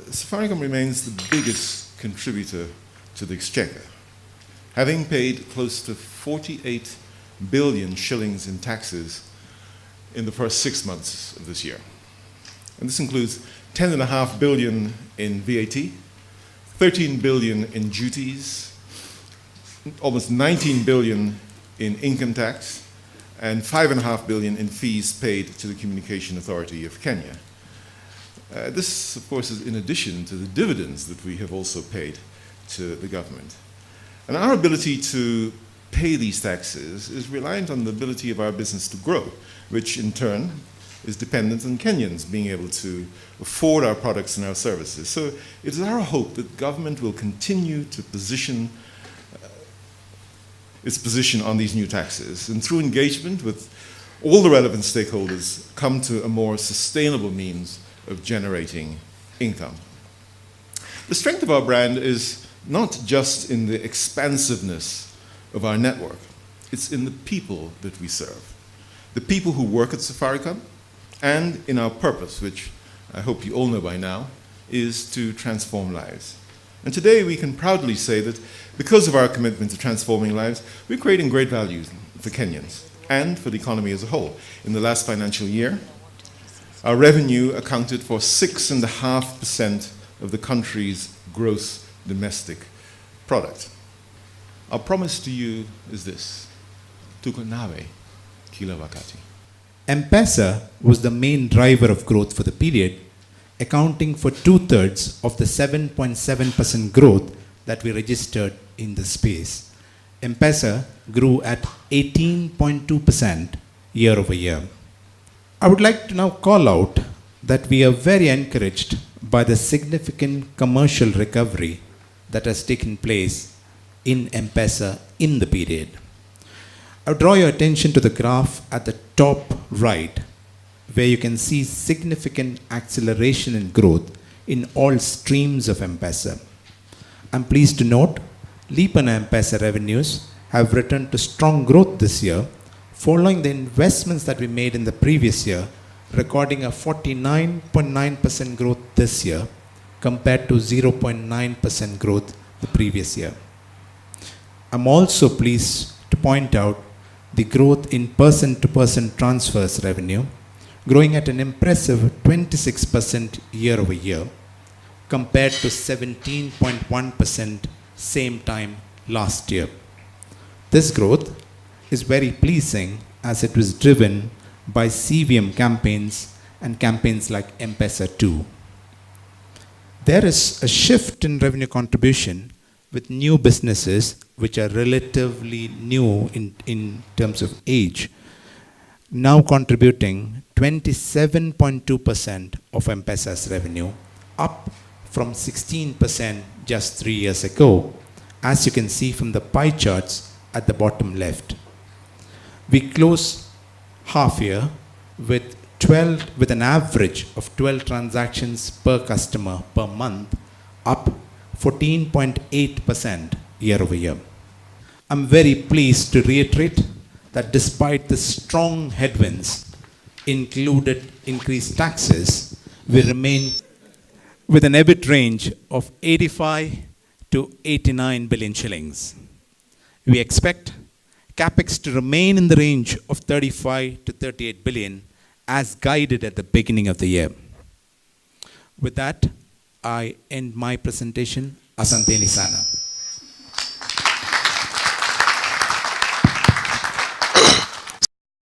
Safaricom remains the biggest contributor to the exchequer, having paid close to 48 billion shillings in taxes in the first 6 months of this year. And this includes 10.5 billion in VAT, 13 billion in duties, almost 19 billion in income tax, and 5.5 billion in fees paid to the Communication Authority of Kenya. This, of course, is in addition to the dividends that we have also paid to the government. And our ability to pay these taxes is reliant on the ability of our business to grow, which in turn is dependent on Kenyans being able to afford our products and our services. So it is our hope that government will continue to position its position on these new taxes, and through engagement with all the relevant stakeholders, come to a more sustainable means of generating income. The strength of our brand is not just in the expansiveness of our network, it's in the people that we serve. The people who work at Safaricom, and in our purpose, which I hope you all know by now, is to transform lives. And today we can proudly say that because of our commitment to transforming lives, we're creating great value for Kenyans and for the economy as a whole. In the last financial year, our revenue accounted for 6.5% of the country's gross domestic product. Our promise to you is this: tuko nawe kila wakati. M-Pesa was the main driver of growth for the period, accounting for 2/3 of the 7.7% growth that we registered in the space. M-Pesa grew at 18.2% year over year. I would like to now call out that we are very encouraged by the significant commercial recovery that has taken place in M-Pesa in the period. I draw your attention to the graph at the top right, where you can see significant acceleration in growth in all streams of M-Pesa. I'm pleased to note Leap and M-Pesa revenues have returned to strong growth this year, following the investments that we made in the previous year, recording a 49.9% growth this year compared to 0.9% growth the previous year. I'm also pleased to point out the growth in person-to-person transfers revenue, growing at an impressive 26% year over year, compared to 17.1% same time last year. This growth is very pleasing as it was driven by CVM campaigns and campaigns like M-Pesa 2. There is a shift in revenue contribution with new businesses which are relatively new in terms of age, now contributing 27.2% of M-Pesa's revenue, up from 16% just 3 years ago, as you can see from the pie charts at the bottom left. We close half year with an average of 12 transactions per customer per month, up 14.8% year over year. I'm very pleased to reiterate that despite the strong headwinds, included increased taxes, we remain with an EBIT range of 85 to 89 billion shillings. We expect CapEx to remain in the range of 35 to 38 billion as guided at the beginning of the year. With that, I end my presentation. Asanteni sana.